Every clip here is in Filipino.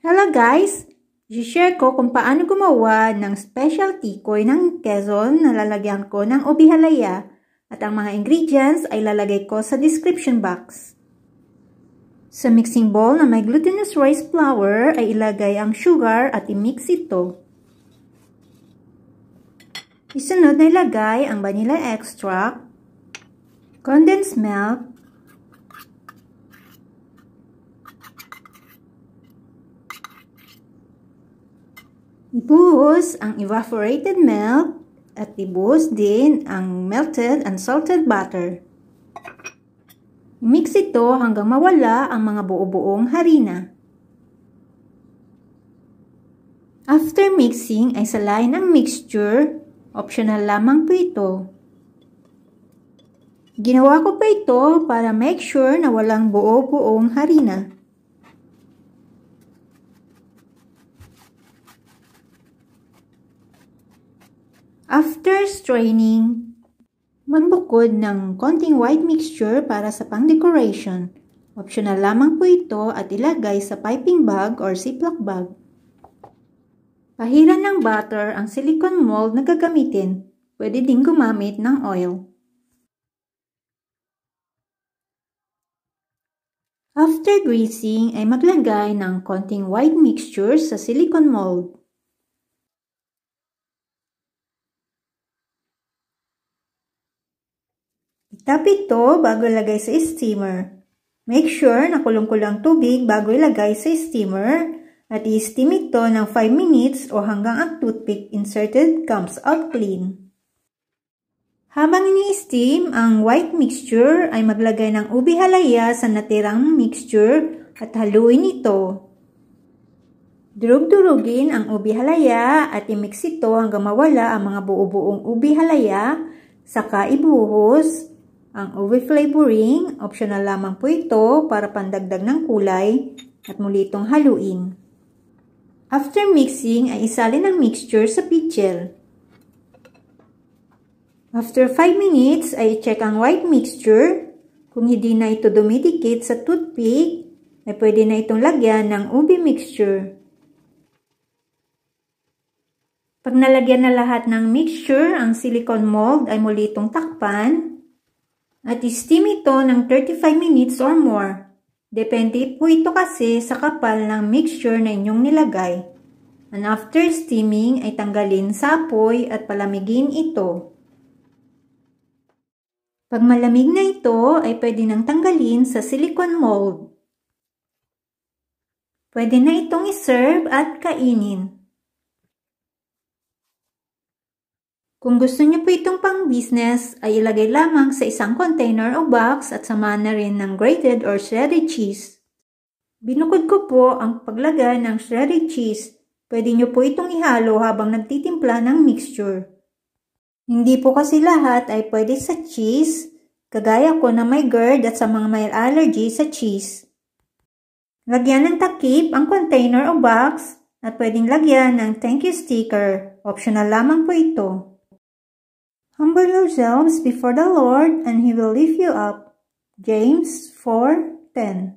Hello guys! I-share ko kung paano gumawa ng special tikoy ng Quezon na lalagyan ko ng ubi halaya at ang mga ingredients ay lalagay ko sa description box. Sa mixing bowl na may glutinous rice flour ay ilagay ang sugar at i-mix ito. Isunod na ilagay ang vanilla extract, condensed milk, ibuhos ang evaporated milk at ibuhos din ang melted and salted butter. I-mix ito hanggang mawala ang mga buo-buong harina. After mixing ay salain ang mixture, optional lamang po ito. Ginawa ko pa ito para make sure na walang buo-buong harina. After straining, magbukod ng konting white mixture para sa pang-decoration. Optional lamang po ito at ilagay sa piping bag or ziplock bag. Pahiran ng butter ang silicone mold na gagamitin. Pwede din gumamit ng oil. After greasing ay maglagay ng konting white mixture sa silicone mold. Itap ito bago ilagay sa steamer. Make sure na kulong-kulang tubig bago ilagay sa steamer at i-steam ito ng 5 minutes o hanggang ang toothpick inserted comes out clean. Habang ini-steam ang white mixture ay maglagay ng ubi halaya sa natirang mixture at haluin ito. Durug-durugin ang ubi halaya at i-mix ito hanggang mawala ang mga buo-buong ubi halaya, saka ibuhos ang ubi flavoring, optional lamang po ito para pandagdag ng kulay at muli itong haluin. After mixing ay isalin ang mixture sa pitchel. After 5 minutes ay check ang white mixture. Kung hindi na ito dumidikit sa toothpick, ay pwede na itong lagyan ng ubi mixture. Pag nalagyan na lahat ng mixture, ang silicone mold ay muli itong takpan. At i-steam ito ng 35 minutes or more. Depende po ito kasi sa kapal ng mixture na inyong nilagay. And after steaming ay tanggalin sa apoy at palamigin ito. Pag malamig na ito ay pwede nang tanggalin sa silicone mold. Pwede na itong iserve at kainin. Kung gusto niyo po itong pang-business, ay ilagay lamang sa isang container o box at samahan na rin ng grated or shredded cheese. Binukod ko po ang paglagay ng shredded cheese. Pwede niyo po itong ihalo habang nagtitimpla ng mixture. Hindi po kasi lahat ay pwede sa cheese, kagaya ko na may GERD at sa mga may allergy sa cheese. Lagyan ng takip ang container o box at pwedeng lagyan ng thank you sticker. Optional lamang po ito. Humble yourselves before the Lord, and He will lift you up. James 4:10.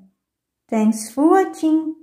Thanks for watching.